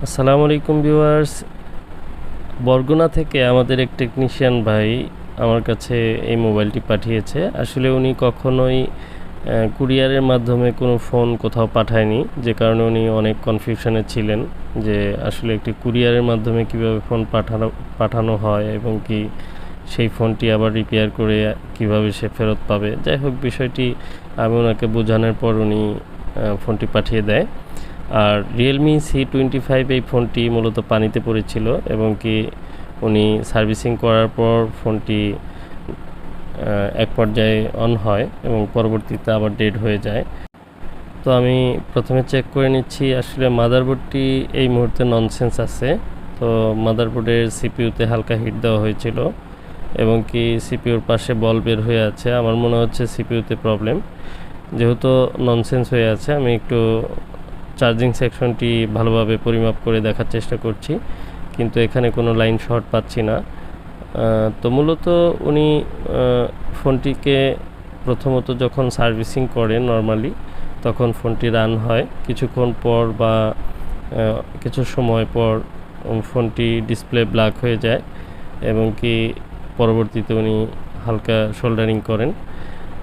আসসালামু আলাইকুম ভিউয়ার্স। বরগুনা থেকে আমাদের এক টেকনিশিয়ান ভাই আমার কাছে এই মোবাইলটি পাঠিয়েছে। আসলে উনি কখনোই কুরিয়ারের মাধ্যমে কোনো ফোন কোথাও পাঠায়নি, যে কারণে উনি অনেক কনফিউশনে ছিলেন যে আসলে একটি কুরিয়ারের মাধ্যমে কীভাবে ফোন পাঠানো হয় এবং কি সেই ফোনটি আবার রিপেয়ার করে কিভাবে সে ফেরত পাবে। যাই হোক, বিষয়টি আমি ওনাকে বোঝানোর পর উনি ফোনটি পাঠিয়ে দেয়। আর Realme C25 এই ফোনটি মূলত পানিতে পড়েছিল এবং কি উনি সার্ভিসিং করার পর ফোনটি এক পর্যায়ে অন হয় এবং পরবর্তীতে আবার ডেড হয়ে যায়। তো আমি প্রথমে চেক করে নিচ্ছি আসলে মাদারবোর্ডটি এই মুহূর্তে ননসেন্স আছে। তো মাদারবোর্ডের সিপিইউতে হালকা হিট দেওয়া হয়েছিল এবং কি সিপিইউর পাশে বল বের হয়ে আছে। আমার মনে হচ্ছে সিপিইউতে প্রবলেম। যেহেতু ননসেন্স হয়ে আছে, আমি একটু চার্জিং সেকশনটি ভালোভাবে পরিমাপ করে দেখার চেষ্টা করছি, কিন্তু এখানে কোনো লাইন শর্ট পাচ্ছি না। তো মূলত উনি ফোনটিকে প্রথমত যখন সার্ভিসিং করে নর্মালি, তখন ফোনটি রান হয়। কিছুক্ষণ পর বা কিছু সময় পর ফোনটি ডিসপ্লে ব্ল্যাক হয়ে যায় এবং কি পরবর্তীতে উনি হালকা সোল্ডারিং করেন।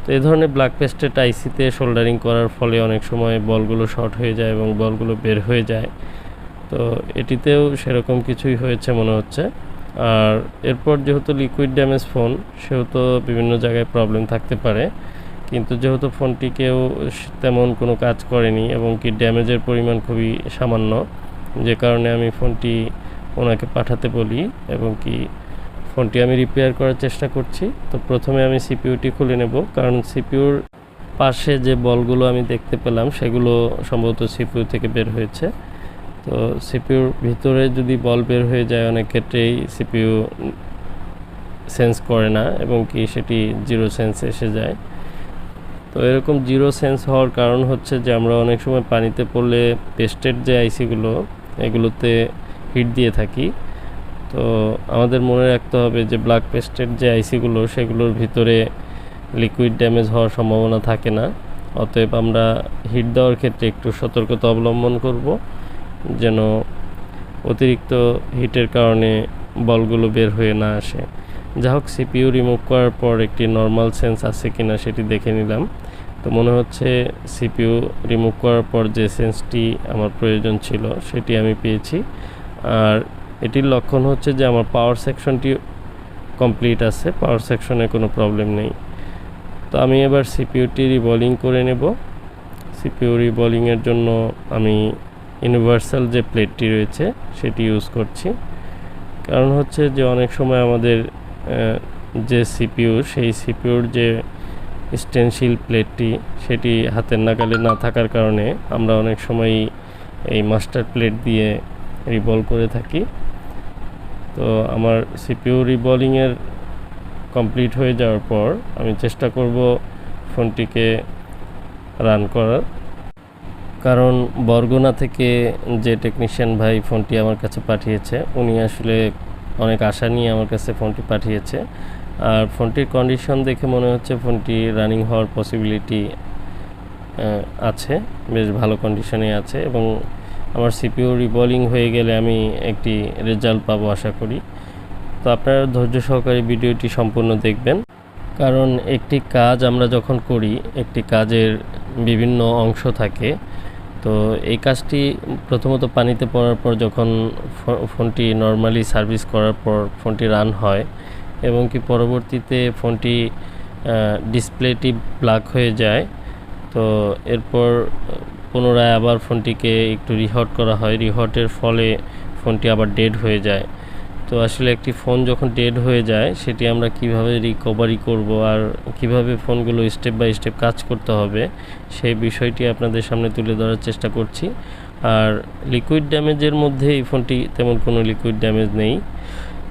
তো এই ধরনের ব্ল্যাক পেস্টেড আইসিতে সোল্ডারিং করার ফলে অনেক সময় বলগুলো শর্ট হয়ে যায় এবং বলগুলো বের হয়ে যায়। তো এটিতেও সেরকম কিছুই হয়েছে মনে হচ্ছে। আর এরপর যেহেতু লিকুইড ড্যামেজ ফোন, সেহেতু বিভিন্ন জায়গায় প্রবলেম থাকতে পারে, কিন্তু যেহেতু ফোনটিকেও তেমন কোনো কাজ করেনি এবং কি ড্যামেজের পরিমাণ খুবই সামান্য, যে কারণে আমি ফোনটি ওনাকে পাঠাতে বলি এবং কি ফোনটি আমি রিপেয়ার করার চেষ্টা করছি। তো প্রথমে আমি সিপিইউটি খুলে নেব, কারণ সিপিইউর পাশে যে বলগুলো আমি দেখতে পেলাম সেগুলো সম্ভবত সিপিইউ থেকে বের হয়েছে। তো সিপিইউর ভিতরে যদি বল বের হয়ে যায়, অনেক ক্ষেত্রেই সিপিইউ সেন্স করে না এবং কি সেটি জিরো সেন্স এসে যায়। তো এরকম জিরো সেন্স হওয়ার কারণ হচ্ছে যে আমরা অনেক সময় পানিতে পড়লে পেস্টেড যে আইসিগুলো, এগুলোতে হিট দিয়ে থাকি। তো আমাদের মনে রাখতে হবে যে ব্ল্যাক পেস্টেড যে আইসিগুলো, সেগুলোর ভিতরে লিকুইড ড্যামেজ হওয়ার সম্ভাবনা থাকে না। অতএব আমরা হিট দেওয়ার ক্ষেত্রে একটু সতর্কতা অবলম্বন করব, যেন অতিরিক্ত হিটের কারণে বলগুলো বের হয়ে না আসে। যা হোক, সিপিইউ রিমুভ করার পর একটি নর্মাল সেন্স আছে কিনা সেটি দেখে নিলাম। তো মনে হচ্ছে সিপিইউ রিমুভ করার পর যে সেন্সটি আমার প্রয়োজন ছিল সেটি আমি পেয়েছি। আর এটির লক্ষণ হচ্ছে যে আমার পাওয়ার সেকশনটি কমপ্লিট আছে, পাওয়ার সেকশনে কোনো প্রবলেম নেই। তো আমি এবার সিপিইউটি রিবলিং করে নেব। সিপিইউ রিবলিংয়ের জন্য আমি ইউনিভার্সাল যে প্লেটটি রয়েছে সেটি ইউজ করছি। কারণ হচ্ছে যে অনেক সময় আমাদের যে সিপিইউ, সেই সিপিইউর যে স্টেনশিল প্লেটটি সেটি হাতের নাগালে না থাকার কারণে আমরা অনেক সময় এই মাস্টার প্লেট দিয়ে রিবল করে থাকি। তো আমার সিপিইউ রিবলিংয়ের কমপ্লিট হয়ে যাওয়ার পর আমি চেষ্টা করব ফোনটিকে রান করার। কারণ বরগুনা থেকে যে টেকনিশিয়ান ভাই ফোনটি আমার কাছে পাঠিয়েছে, উনি আসলে অনেক আশা নিয়ে আমার কাছে ফোনটি পাঠিয়েছে। আর ফোনটির কন্ডিশন দেখে মনে হচ্ছে ফোনটি রানিং হওয়ার পসিবিলিটি আছে, বেশ ভালো কন্ডিশনে আছে এবং আমার সিপিইউ রিবলিং হয়ে গেলে আমি একটি রেজাল্ট পাবো আশা করি। তো আপনারা ধৈর্য সহকারে ভিডিওটি সম্পূর্ণ দেখবেন, কারণ একটি কাজ আমরা যখন করি, একটি কাজের বিভিন্ন অংশ থাকে। তো এই কাজটি প্রথমত পানিতে পড়ার পর যখন ফোনটি নর্মালি সার্ভিস করার পর ফোনটি রান হয় এবং কি পরবর্তীতে ফোনটি ডিসপ্লেটি ব্ল্যাক হয়ে যায়। তো এরপর পুনরায় আবার ফোনটিকে একটু রিহট করা হয়, রিহটের ফলে ফোনটি আবার ডেড হয়ে যায়। তো আসলে একটি ফোন যখন ডেড হয়ে যায়, সেটি আমরা কিভাবে রিকভারি করব আর কিভাবে ফোনগুলো স্টেপ বাই স্টেপ কাজ করতে হবে, সেই বিষয়টি আপনাদের সামনে তুলে ধরার চেষ্টা করছি। আর লিকুইড ড্যামেজের মধ্যে এই ফোনটি তেমন কোনো লিকুইড ড্যামেজ নেই।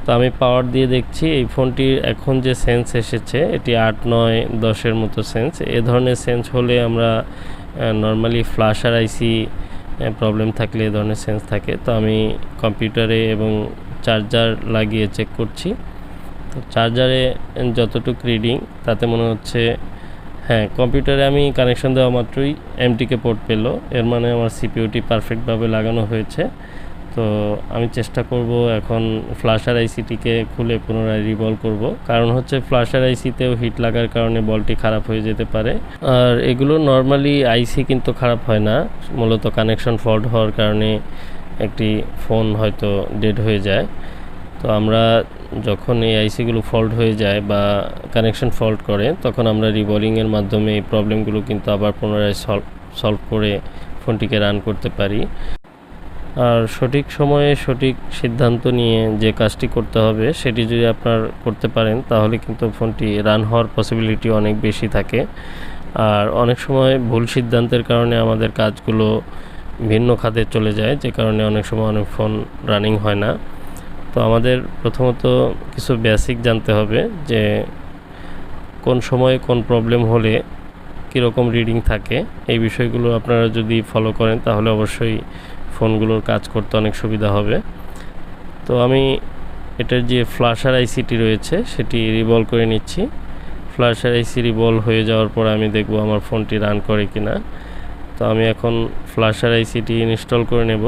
তো আমি পাওয়ার দিয়ে দেখছি এই ফোনটির এখন যে সেন্স এসেছে এটি 8, 9, 10-এর মতো সেন্স। এ ধরনের সেন্স হলে আমরা নর্মালি ফ্ল্যাশার আইসি প্রবলেম থাকলে এ ধরনের সেন্স থাকে। তো আমি কম্পিউটারে এবং চার্জার লাগিয়ে চেক করছি। তো চার্জারে যতটুকু রিডিং তাতে মনে হচ্ছে হ্যাঁ, কম্পিউটারে আমি কানেকশন দেওয়া মাত্রই এমটিকে পোর্ট পেলো, এর মানে আমার সিপিইউটি পারফেক্টভাবে লাগানো হয়েছে। তো তো আমি চেষ্টা করব এখন ফ্ল্যাশার আইসিটিকে খুলে পুনরায় রিভলভ করব, কারণ হচ্ছে ফ্ল্যাশার আইসিতেও হিট লাগার কারণে বলটি খারাপ হয়ে যেতে পারে। আর এগুলো নর্মালি আইসি কিন্তু খারাপ হয় না, মূলত কানেকশন ফল্ট হওয়ার কারণে একটি ফোন হয়তো ডেড হয়ে যায়। তো আমরা যখন এই আইসিগুলো ফল্ট হয়ে যায় বা কানেকশন ফল্ট করে, তখন আমরা রিবোলিংয়ের মাধ্যমে এই প্রবলেমগুলো কিন্তু আবার পুনরায় সলভ করে ফোনটিকে রান করতে পারি। আর সঠিক সময়ে সঠিক সিদ্ধান্ত নিয়ে যে কাজটি করতে হবে সেটি যদি আপনার করতে পারেন, তাহলে কিন্তু ফোনটি রান হওয়ার পসিবিলিটি অনেক বেশি থাকে। আর অনেক সময় ভুল সিদ্ধান্তের কারণে আমাদের কাজগুলো ভিন্ন খাতে চলে যায়, যে কারণে অনেক সময় অনেক ফোন রানিং হয় না। তো আমাদের প্রথমত কিছু বেসিক জানতে হবে যে কোন সময়ে কোন প্রবলেম হলে কীরকম রিডিং থাকে। এই বিষয়গুলো আপনারা যদি ফলো করেন তাহলে অবশ্যই ফোনগুলোর কাজ করতে অনেক সুবিধা হবে। তো আমি এটার যে ফ্ল্যাশার আইসিটি রয়েছে সেটি রিভলভ করে নিচ্ছি। ফ্ল্যাশার আইসি রিভলভ হয়ে যাওয়ার পর আমি দেখব আমার ফোনটি রান করে কিনা। তো আমি এখন ফ্ল্যাশার আইসিটি ইনস্টল করে নেব।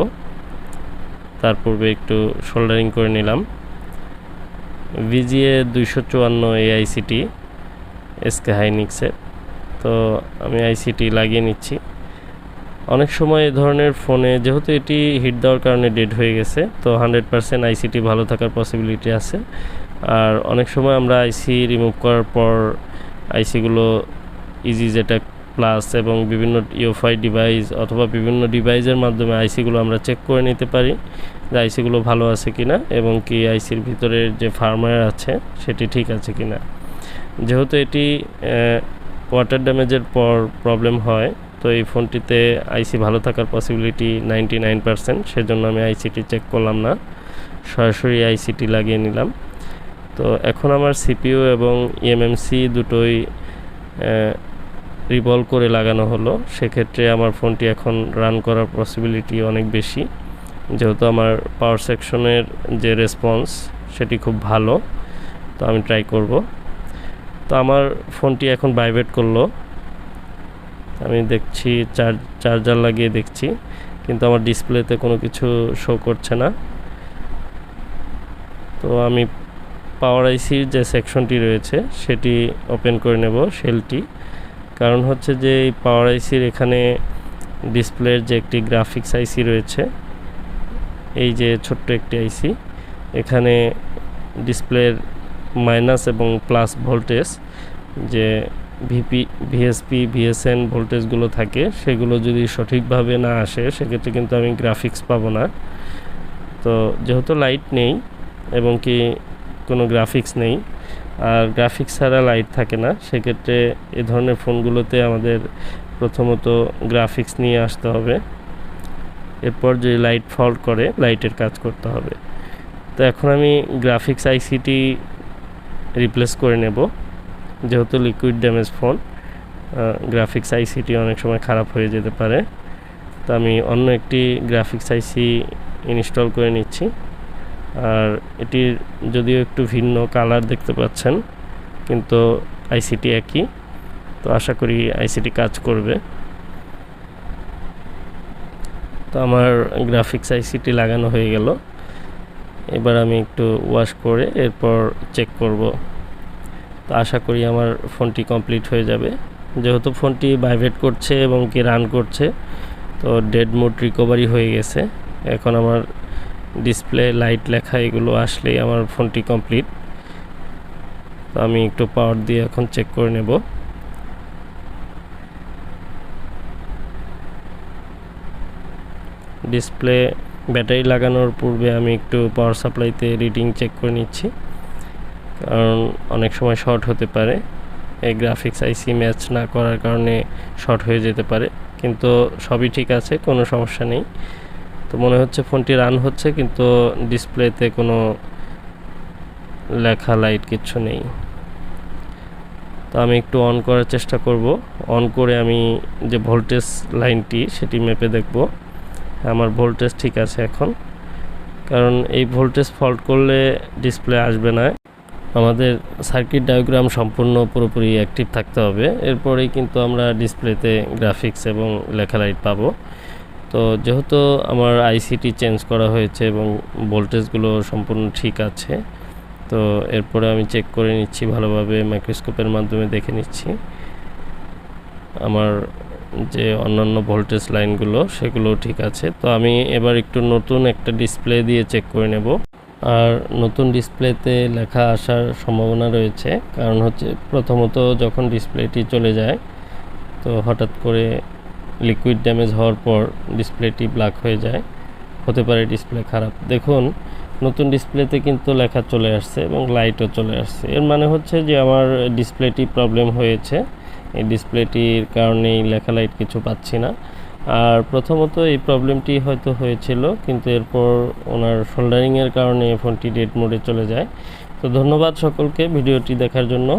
তার পূর্বে একটু সোল্ডারিং করে নিলাম। VGA 254 এই আইসিটি এসকে হাইনিক্সের। তো আমি আইসিটি লাগিয়ে নিচ্ছি। অনেক সময় এই ধরনের ফোনে যেহেতু এটি হিট দেওয়ার কারণে ডেড হয়ে গেছে, তো 100% আইসিটি ভালো থাকার পসিবিলিটি আছে। আর অনেক সময় আমরা আইসি রিমুভ করার পর আইসিগুলো EasyJet প্লাস এবং বিভিন্ন ইউএফআই ডিভাইস অথবা বিভিন্ন ডিভাইসের মাধ্যমে আইসিগুলো আমরা চেক করে নিতে পারি যে আইসিগুলো ভালো আছে কিনা এবং কি আইসির ভিতরের যে ফার্মওয়্যার আছে সেটি ঠিক আছে কিনা। যেহেতু এটি ওয়াটার ড্যামেজের পর প্রবলেম হয়, তো এই ফোনটিতে আইসি ভালো থাকার পসিবিলিটি 99%, সেজন্য আমি আইসিটি চেক করলাম না, সরাসরি আইসিটি লাগিয়ে নিলাম। তো এখন আমার সিপিইউ এবং eMMC দুটোই রিভলভ করে লাগানো হলো। সেক্ষেত্রে আমার ফোনটি এখন রান করার পসিবিলিটি অনেক বেশি, যেহেতু আমার পাওয়ার সেকশনের যে রেসপন্স সেটি খুব ভালো। তো আমি ট্রাই করব। তো আমার ফোনটি এখন ভাইব্রেট করলো, আমি দেখছি চার্জার লাগিয়ে দেখছি, কিন্তু আমার ডিসপ্লেতে কোনো কিছু শো করছে না। তো আমি পাওয়ার আইসির যে সেকশনটি রয়েছে সেটি ওপেন করে নেব, শেলটি। কারণ হচ্ছে যে এই পাওয়ার আইসির এখানে ডিসপ্লের যে একটি গ্রাফিক্স আইসি রয়েছে, এই যে ছোট্ট একটি আইসি, এখানে ডিসপ্লের মাইনাস এবং প্লাস ভোল্টেজ যে ভিএসপি ভিএসএন ভোল্টেজগুলো থাকে সেগুলো যদি সঠিকভাবে না আসে সেক্ষেত্রে কিন্তু আমি গ্রাফিক্স পাবো না। তো যেহেতু লাইট নেই এবং কি কোনো গ্রাফিক্স নেই, আর গ্রাফিক্স ছাড়া লাইট থাকে না, সেক্ষেত্রে এ ধরনের ফোনগুলোতে আমাদের প্রথমত গ্রাফিক্স নিয়ে আসতে হবে, এরপর যে লাইট ফল্ট করে লাইটের কাজ করতে হবে। তো এখন আমি গ্রাফিক্স আইসিটি রিপ্লেস করে নেব, যেহেতু liquid damage phone, graphics ICT অনেক সময় খারাপ হয়ে যেতে পারে। তো আমি অন্য একটি গ্রাফিক্স আইসি ইনস্টল করে নিচ্ছি। আর এটির যদিও একটু ভিন্ন কালার দেখতে পাচ্ছেন, কিন্তু আইসিটি একই, তো আশা করি আইসিটি কাজ করবে। তো আমার গ্রাফিক্স আইসিটি লাগানো হয়ে গেল। এবার আমি একটু ওয়াশ করে এরপর চেক করব। তো আশা করি আমার ফোনটি কমপ্লিট হয়ে যাবে। যেহেতু ফোনটি ভাইব্রেট করছে এবং কি রান করছে, তো ডেড মোড রিকভারি হয়ে গেছে। এখন আমার ডিসপ্লে লাইট লেখা এগুলো আসলেই আমার ফোনটি কমপ্লিট। তো আমি একটু পাওয়ার দিয়ে এখন চেক করে নেব। ডিসপ্লে ব্যাটারি লাগানোর পূর্বে আমি একটু পাওয়ার সাপ্লাইতে রিডিং চেক করে নিচ্ছি, কারণ অনেক সময় শর্ট হতে পারে। এই গ্রাফিক্স আইসি ম্যাচ না করার কারণে শর্ট হয়ে যেতে পারে, কিন্তু সবই ঠিক আছে, কোনো সমস্যা নেই। তো মনে হচ্ছে ফোনটি রান হচ্ছে, কিন্তু ডিসপ্লেতে কোনো লেখা লাইট কিচ্ছু নেই। তো আমি একটু অন করার চেষ্টা করব। অন করে আমি যে ভোল্টেজ লাইনটি সেটি মেপে দেখব আমার ভোল্টেজ ঠিক আছে এখন, কারণ এই ভোল্টেজ ফল্ট করলে ডিসপ্লে আসবে না। আমাদের সার্কিট ডায়াগ্রাম সম্পূর্ণ পুরোপুরি অ্যাক্টিভ থাকতে হবে, এরপরেই কিন্তু আমরা ডিসপ্লেতে গ্রাফিক্স এবং লেখা লাইট পাবো। তো যেহেতু আমার আইসিটি চেঞ্জ করা হয়েছে এবং ভোল্টেজগুলো সম্পূর্ণ ঠিক আছে, তো এরপরে আমি চেক করে নিচ্ছি ভালোভাবে, মাইক্রোস্কোপের মাধ্যমে দেখে নিচ্ছি আমার যে অন্যান্য ভোল্টেজ লাইনগুলো সেগুলো ঠিক আছে। তো আমি এবার একটু নতুন একটা ডিসপ্লে দিয়ে চেক করে নেব। আর নতুন ডিসপ্লেতে লেখা আসার সম্ভাবনা রয়েছে, কারণ হচ্ছে প্রথমত যখন ডিসপ্লেটি চলে যায় তো হঠাৎ করে লিকুইড ড্যামেজ হওয়ার পর ডিসপ্লেটি ব্ল্যাক হয়ে যায়, হতে পারে ডিসপ্লে খারাপ। দেখুন নতুন ডিসপ্লেতে কিন্তু লেখা চলে আসছে এবং লাইটও চলে আসছে, এর মানে হচ্ছে যে আমার ডিসপ্লেটি প্রবলেম হয়েছে, এই ডিসপ্লেটির কারণেই লেখা লাইট কিছু পাচ্ছি না। আর প্রথমত এই প্রবলেমটি হয়তো হয়েছিল, কিন্তু এরপর ওনার সোল্ডারিংয়ের কারণে ফোনটি ডেড মোডে চলে যায়। তো ধন্যবাদ সকলকে ভিডিওটি দেখার জন্য।